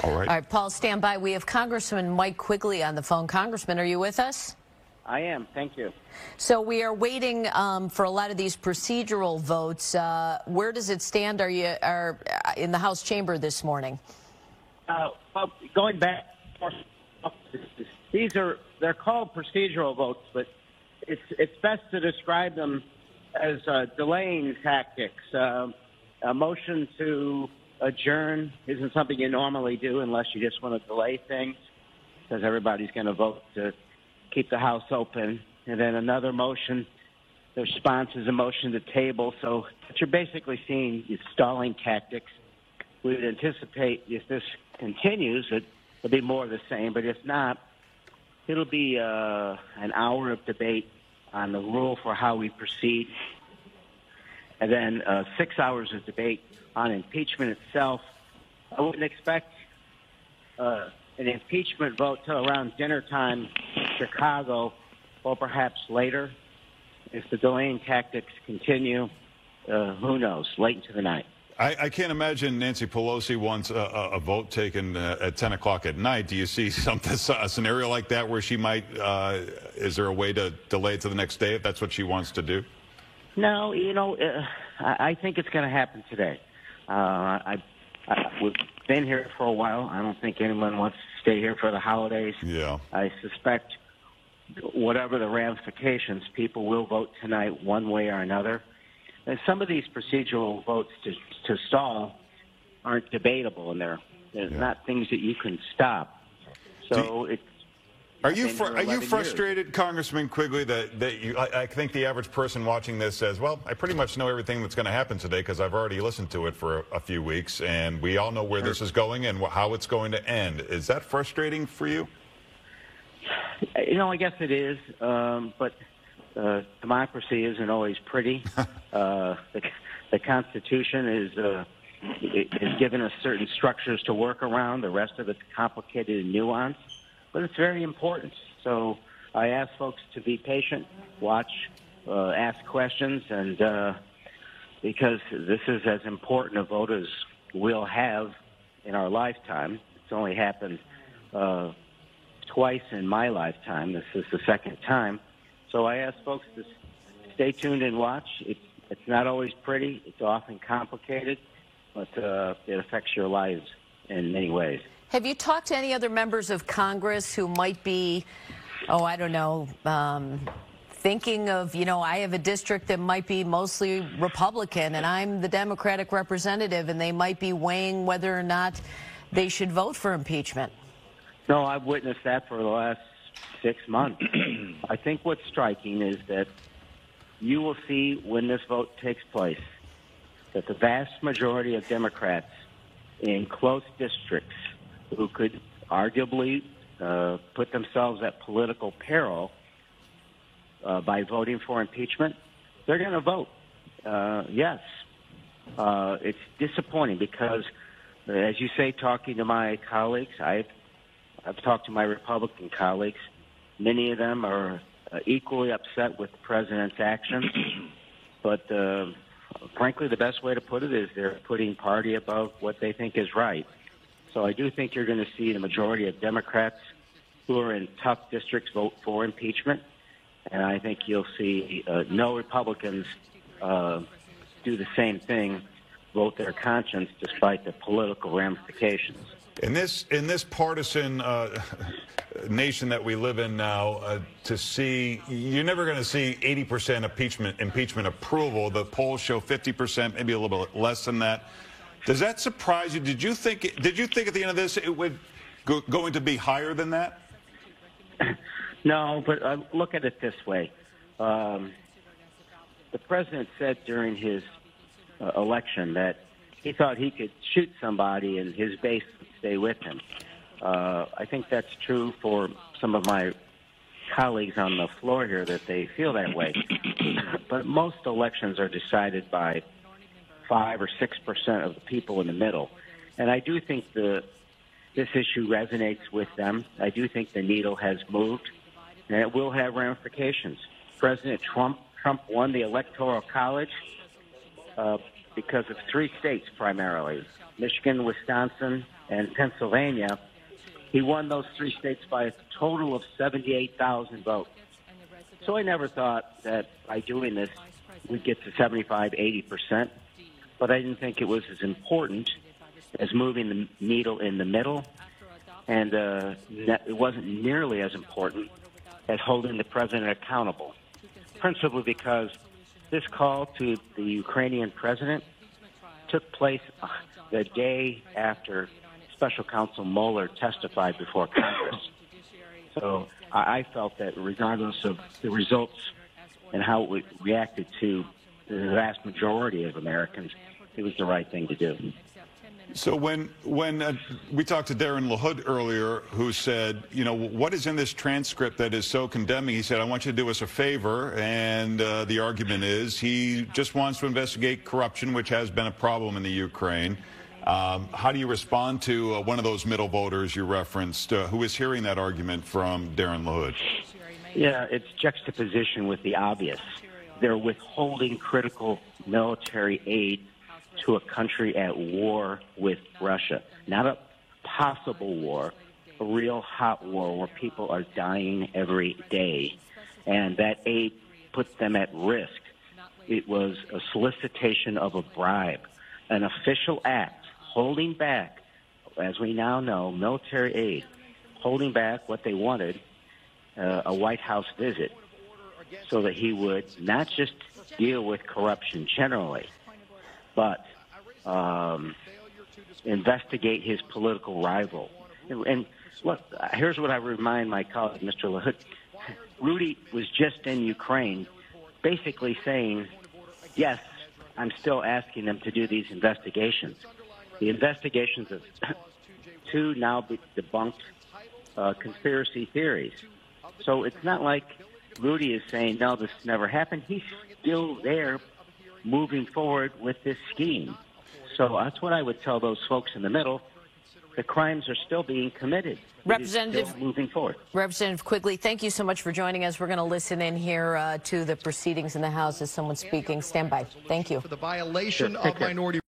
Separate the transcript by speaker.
Speaker 1: All right.
Speaker 2: All right, Paul, stand by. We have Congressman Mike Quigley on the phone. Congressman, are you with us?
Speaker 3: I am. Thank you.
Speaker 2: So we are waiting for a lot of these procedural votes. Where does it stand? Are you in the House chamber this morning?
Speaker 3: Well, going back, they're called procedural votes, but it's best to describe them as delaying tactics. A motion to adjourn isn't something you normally do unless you just want to delay things, because everybody's going to vote to keep the House open. And then another motion, the response is a motion to table. So what you're basically seeing is stalling tactics. We would anticipate if this continues, it'll be more of the same. But if not, it'll be an hour of debate on the rule for how we proceed, and then 6 hours of debate on impeachment itself. I wouldn't expect an impeachment vote till around dinner time in Chicago, or perhaps later. If the delaying tactics continue, who knows, late into the night.
Speaker 1: I can't imagine Nancy Pelosi wants a vote taken at 10 o'clock at night. Do you see a scenario like that where she might, is there a way to delay it to the next day if that's what she wants to do?
Speaker 3: No, I think it's going to happen today. We've been here for a while. I don't think anyone wants to stay here for the holidays.
Speaker 1: Yeah.
Speaker 3: I suspect whatever the ramifications, people will vote tonight one way or another. And some of these procedural votes to stall aren't debatable, and they're not things that you can stop. So
Speaker 1: Are you frustrated, Congressman Quigley, that I think the average person watching this says, well, I pretty much know everything that's going to happen today because I've already listened to it for a few weeks, and we all know where this is going and how it's going to end. Is that frustrating for you?
Speaker 3: I guess it is, but democracy isn't always pretty. The Constitution is given us certain structures to work around. The rest of it's complicated and nuanced. But it's very important. So I ask folks to be patient, watch, ask questions, and because this is as important a vote as we'll have in our lifetime. It's only happened twice in my lifetime. This is the second time. So I ask folks to stay tuned and watch. It's not always pretty. It's often complicated, but it affects your lives in many ways.
Speaker 2: Have you talked to any other members of Congress who might be, thinking of, I have a district that might be mostly Republican and I'm the Democratic representative, and they might be weighing whether or not they should vote for impeachment?
Speaker 3: No, I've witnessed that for the last 6 months. I think what's striking is that you will see when this vote takes place that the vast majority of Democrats in close districts who could arguably put themselves at political peril by voting for impeachment, they're going to vote yes. It's disappointing because, as you say, talking to my colleagues, I've talked to my Republican colleagues. Many of them are equally upset with the president's actions, but frankly, the best way to put it is they're putting party above what they think is right. So I do think you're going to see the majority of Democrats who are in tough districts vote for impeachment, and I think you'll see no Republicans do the same thing, vote their conscience despite the political ramifications.
Speaker 1: In this partisan nation that we live in now, you're never going to see 80% impeachment approval. The polls show 50%, maybe a little bit less than that. Does that surprise you? Did you think at the end of this it would going to be higher than that?
Speaker 3: No, but look at it this way. The president said during his election that he thought he could shoot somebody and his base would stay with him. I think that's true for some of my colleagues on the floor here, that they feel that way. But most elections are decided by 5 or 6% of the people in the middle. And I do think this issue resonates with them. I do think the needle has moved, and it will have ramifications. President Trump won the Electoral College because of 3 states primarily, Michigan, Wisconsin, and Pennsylvania, he won those 3 states by a total of 78,000 votes. So I never thought that by doing this, we'd get to 75, 80%. But I didn't think it was as important as moving the needle in the middle. And it wasn't nearly as important as holding the president accountable, principally because this call to the Ukrainian president took place the day after Special Counsel Mueller testified before Congress. So I felt that regardless of the results and how it reacted to the vast majority of Americans, it was the right thing to do.
Speaker 1: So when we talked to Darren LaHood earlier, who said, you know, what is in this transcript that is so condemning? He said, I want you to do us a favor. And the argument is he just wants to investigate corruption, which has been a problem in the Ukraine. How do you respond to one of those middle voters you referenced who is hearing that argument from Darren LaHood?
Speaker 3: Yeah, it's juxtaposition with the obvious. They're withholding critical military aid to a country at war with Russia. Not a possible war, a real hot war where people are dying every day. And that aid puts them at risk. It was a solicitation of a bribe, an official act holding back, as we now know, military aid, holding back what they wanted, a White House visit, so that he would not just deal with corruption generally, but investigate his political rival. And look, here's what I remind my colleague, Mr. LaHood. Rudy was just in Ukraine basically saying, yes, I'm still asking them to do these investigations. The investigations of 2 now debunked conspiracy theories. So it's not like Rudy is saying, no, this never happened. He's still there moving forward with this scheme. So that's what I would tell those folks in the middle. The crimes are still being committed.
Speaker 2: Representative,
Speaker 3: still moving forward.
Speaker 2: Representative Quigley, thank you so much for joining us. We're going to listen in here to the proceedings in the House as someone's speaking. Stand by. Thank you.
Speaker 4: For the violation of minority